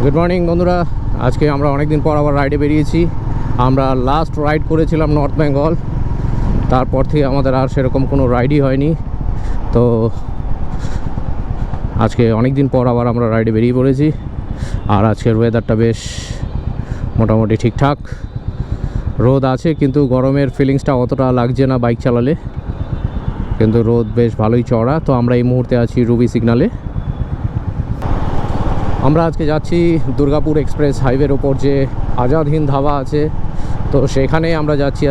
Good morning বন্ধুরা, আজকে আমরা অনেক দিন পর আবার রাইডে বেরিয়েছি। আমরা লাস্ট রাইড করেছিলাম নর্থ বেঙ্গল, তারপর থেকে আমাদের আর সেরকম কোনো রাইডই হয়নি। তো আজকে অনেক দিন পর আবার আমরা রাইডে বেরিয়ে পড়েছি। আর আজকের ওয়েদারটা বেশ মোটামুটি ঠিকঠাক, রোদ আছে কিন্তু গরমের ফিলিংসটা অতটা লাগছে না বাইক চালালে, কিন্তু রোদ বেশ ভালোই চড়া। তো আমরা এই মুহূর্তে আছি রুবি সিগনালে। আমরা আজকে যাচ্ছি দুর্গাপুর এক্সপ্রেস হাইওয়ের ওপর যে আজাদ হিন্দ ধাবা আছে, তো সেখানে আমরা যাচ্ছি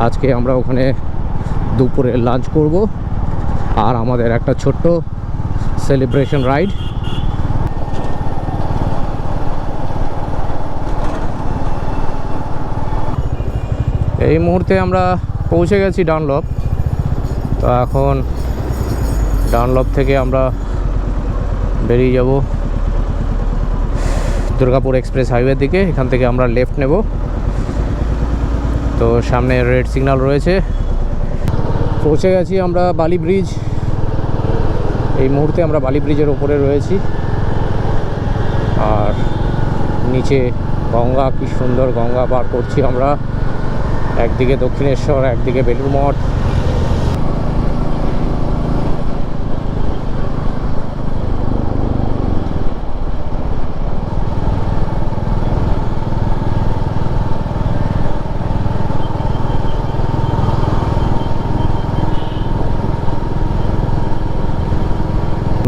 আজকে আমরা ওখানে দুপুরে লাঞ্চ করব। আর আমাদের একটা ছোট্ট সেলিব্রেশন রাইড। এই মুহূর্তে আমরা পৌঁছে গেছি ডানলপ। তো এখন ডানলপ থেকে আমরা বেরিয়ে যাব দুর্গাপুর এক্সপ্রেস হাইওয়ের দিকে। এখান থেকে আমরা লেফট নেব। তো সামনে রেড সিগন্যাল রয়েছে। পৌঁছে গেছি আমরা বালি ব্রিজ। এই মুহূর্তে আমরা বালি ব্রিজের ওপরে রয়েছি। আর নিচে গঙ্গা, কি সুন্দর গঙ্গা পার করছি আমরা। একদিকে দক্ষিণেশ্বর, একদিকে বেলুড় মঠ।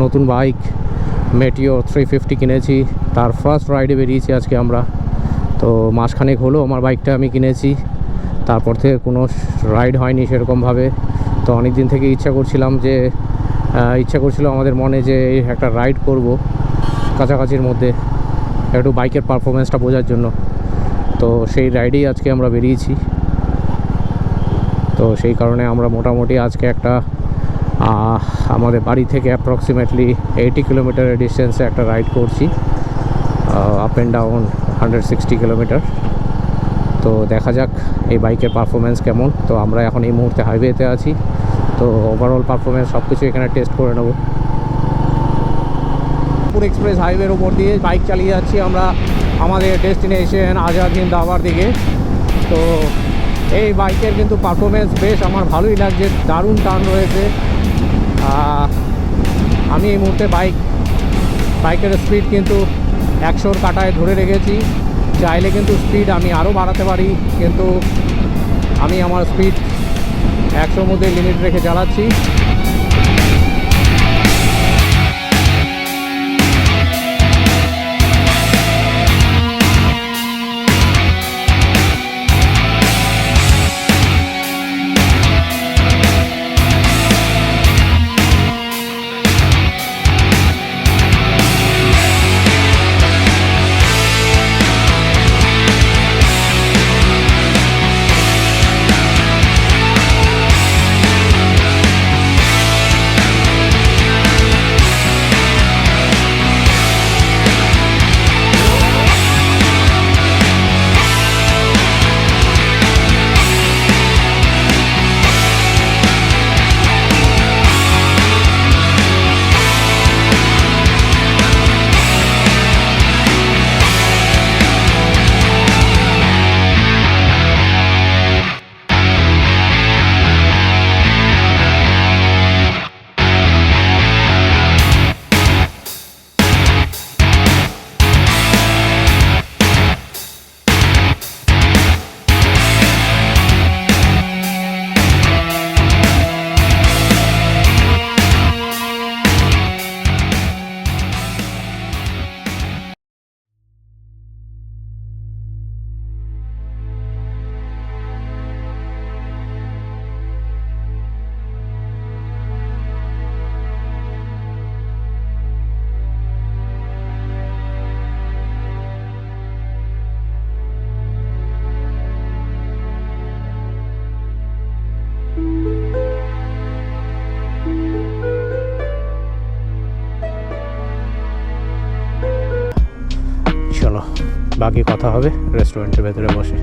নতুন বাইক মেটিওর 350 কিনেছি, তার ফার্স্ট রাইডে বেরিয়েছি আজকে আমরা। তো মাসখানেক হলো আমার বাইকটা আমি কিনেছি, তারপর থেকে কোনো রাইড হয়নি সেরকমভাবে। তো অনেক দিন থেকে ইচ্ছা করছিল আমাদের মনে যে একটা রাইড করব কাছাকাছির মধ্যে, একটু বাইকের পারফরমেন্সটা বোঝার জন্য। তো সেই রাইডেই আজকে আমরা বেরিয়েছি। তো সেই কারণে আমরা মোটামুটি আজকে একটা আমাদের বাড়ি থেকে অ্যাপ্রক্সিমেটলি 80 কিলোমিটারের ডিস্টেন্সে একটা রাইড করছি, আপ অ্যান্ড ডাউন 160 কিলোমিটার। তো দেখা যাক এই বাইকের পারফরমেন্স কেমন। তো আমরা এখন এই মুহূর্তে হাইওয়েতে আছি, তো ওভারঅল পারফরমেন্স সব কিছু এখানে টেস্ট করে নেব। পুরো এক্সপ্রেস হাইওয়ের ওপর দিয়ে বাইক চালিয়ে যাচ্ছি আমরা আমাদের ডেস্টিনেশন আজাদ হিন্দ ধাবার দিকে। তো এই বাইকের কিন্তু পারফরমেন্স বেশ আমার ভালোই লাগছে, দারুণ টার্ন রয়েছে। আমি এই মুহূর্তে বাইকের স্পিড কিন্তু 100 কাটায় ধরে রেখেছি। চাইলে কিন্তু স্পিড আমি আরও বাড়াতে পারি, কিন্তু আমি আমার স্পিড 100 মধ্যে লিমিট রেখে চালাচ্ছি। চলো বাকি কথা হবে রেস্টুরেন্টের ভেতরে বসে।